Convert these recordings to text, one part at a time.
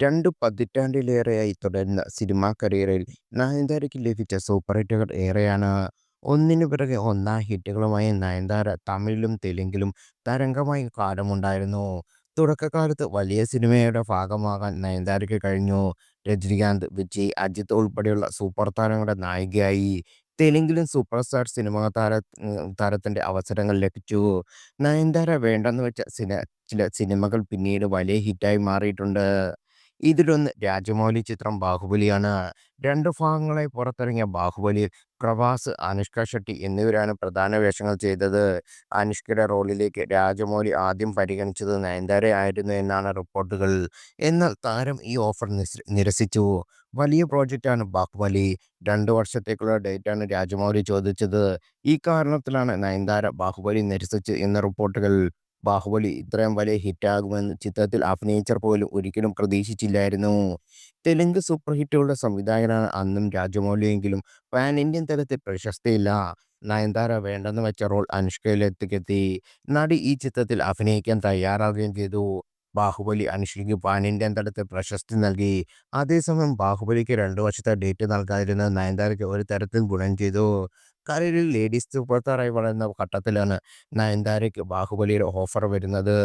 2 പതിറ്റാണ്ടിലേറെയായി തുടരുന്ന സിനിമാ കരിയറിൽ നയൻതാരയ്ക്ക് ലഭിച്ച സൂപ്പർ ഹിറ്റുകൾ ഏറെയാണ്. ഒന്നിനു പിറകെ ഒന്നായി ഹിറ്റുകളുമായി നയൻതാര തമിഴിലും തെലുങ്കിലും തരംഗമായി കാലമുണ്ടായിരുന്നു. തുടക്കകാലത്ത് വലിയ സിനിമയുടെ ഭാഗമാകാൻ നയൻതാരയ്ക്ക് കഴിഞ്ഞു. രജനികാന്ത്, വിജയ്, അജിത്ത് ഉൾപ്പെടെയുള്ള സൂപ്പർ താരങ്ങളുടെ നായികയായി. തെലുങ്കിലും സൂപ്പർ സ്റ്റാർ താരത്തിന്റെ അവസരങ്ങൾ ലഭിച്ചു. നയൻതാര വേണ്ടെന്ന് വെച്ച ചില സിനിമകൾ പിന്നീട് വലിയ ഹിറ്റായി മാറിയിട്ടുണ്ട്. ഇതിലൊന്ന് രാജമൗലി ചിത്രം ബാഹുബലിയാണ്. 2 ഭാഗങ്ങളായി പുറത്തിറങ്ങിയ ബാഹുബലിയിൽ പ്രഭാസ്, അനുഷ്ക ഷെട്ടി എന്നിവരാണ് പ്രധാന വേഷങ്ങൾ ചെയ്തത്. അനുഷ്കയുടെ റോളിലേക്ക് രാജമൗലി ആദ്യം പരിഗണിച്ചത് നയൻതാരയായിരുന്നു എന്നാണ് റിപ്പോർട്ടുകൾ. എന്നാൽ താരം ഈ ഓഫർ നിരസിച്ചു. വലിയ പ്രോജക്റ്റാണ് ബാഹുബലി. 2 വർഷത്തേക്കുള്ള ഡേറ്റാണ് രാജമൗലി ചോദിച്ചത്. ഈ കാരണത്തിലാണ് നയൻതാര ബാഹുബലി നിരസിച്ചത് എന്ന് റിപ്പോർട്ടുകൾ. ബാഹുബലി ഇത്രയും വലിയ ഹിറ്റാകുമെന്ന് ചിത്രത്തിൽ അഭിനയിച്ചവർ പോലും ഒരിക്കലും പ്രതീക്ഷിച്ചില്ലായിരുന്നു. തെലുങ്ക് സൂപ്പർ ഹിറ്റുകളുടെ സംവിധായകനാണ് അന്നും രാജമൗലിയെങ്കിലും പാൻ ഇന്ത്യൻ തലത്തിൽ പ്രശസ്തിയില്ല. നയൻതാര വേണ്ടെന്ന് വെച്ച റോൾ അനുഷ്കയിലെത്തിക്കെത്തി. നടി ഈ ചിത്രത്തിൽ അഭിനയിക്കാൻ തയ്യാറാകുകയും ചെയ്തു. ബാഹുബലി അനുഷ്കയ്ക്ക് പാൻ ഇന്ത്യൻ തലത്തിൽ പ്രശസ്തി നൽകി. അതേസമയം ബാഹുബലിക്ക് 2 വർഷത്തെ ഡേറ്റ് നൽകാതിരുന്നത് നയൻതാരയ്ക്ക് ഒരു തരത്തിൽ ഗുണം ചെയ്തു. കരിയറിൽ ലേഡീസ് സൂപ്പർ സ്റ്റാറായി വളരുന്ന ഘട്ടത്തിലാണ് നയൻതാരയ്ക്ക് ബാഹുബലിയുടെ ഓഫർ വരുന്നത്.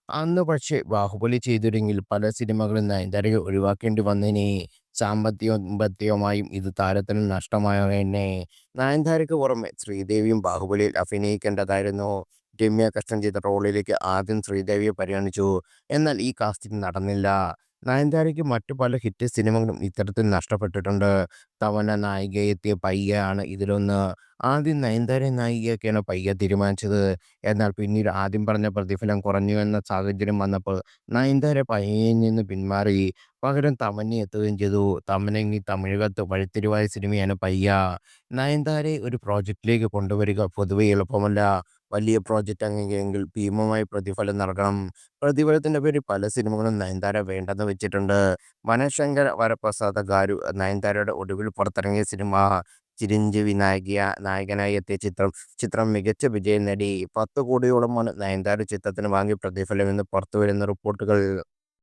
അന്ന് പക്ഷേ ബാഹുബലി ചെയ്തിരുന്നെങ്കിൽ പല സിനിമകളും നയൻതാരയെ ഒഴിവാക്കേണ്ടി വന്നേനെ. സാമ്പത്തികമായും ഇത് താരത്തിന് നഷ്ടമായേനെ. നയൻതാരയ്ക്ക് പുറമെ ശ്രീദേവിയും ബാഹുബലിയിൽ അഭിനയിക്കേണ്ടതായിരുന്നു. രമ്യ കൃഷ്ണൻ ചെയ്ത റോളിലേക്ക് ആദ്യം ശ്രീദേവിയെ പരിഗണിച്ചു. എന്നാൽ ഈ കാസ്റ്റിംഗ് നടന്നില്ല. നയൻതാരയ്ക്ക് മറ്റു പല ഹിറ്റ് സിനിമകളും ഇത്തരത്തിൽ നഷ്ടപ്പെട്ടിട്ടുണ്ട്. തമന്ന നായികയെത്തിയ പയ്യ ആണ് ഇതിലൊന്ന്. ആദ്യം നയൻതാരയെ നായികയാക്കിയാണ് പയ്യ തീരുമാനിച്ചത്. എന്നാൽ പിന്നീട് ആദ്യം പറഞ്ഞ പ്രതിഫലം കുറഞ്ഞു എന്ന സാഹചര്യം വന്നപ്പോൾ നയൻതാര പയ്യയിൽ നിന്ന് പിന്മാറി. പകരം തമന്ന എത്തുകയും ചെയ്തു. തമന്നയെങ്കിൽ തമിഴകത്ത് വഴിത്തിരിവായ സിനിമയാണ് പയ്യ. നയൻതാരയെ ഒരു പ്രോജക്റ്റിലേക്ക് കൊണ്ടുവരിക പൊതുവെ എളുപ്പമല്ല. വലിയ പ്രോജക്റ്റ് എങ്കിൽ ഭീമമായ പ്രതിഫലം നൽകണം. പ്രതിഫലത്തിന്റെ പേരിൽ പല സിനിമകളും നയൻതാര വേണ്ടെന്ന് വെച്ചിട്ടുണ്ട്. വനശങ്കര വരപ്രസാദ ഗാരു നയൻതാരയുടെ ഒടുവിൽ പുറത്തിറങ്ങിയ സിനിമ. ചിരഞ്ജീവി നായകനായി എത്തിയ ചിത്രം മികച്ച വിജയം നേടി. 10 കോടിയോളമാണ് നയൻതാര ചിത്രത്തിന് വാങ്ങിയ പ്രതിഫലമെന്ന് പുറത്തുവരുന്ന റിപ്പോർട്ടുകൾ.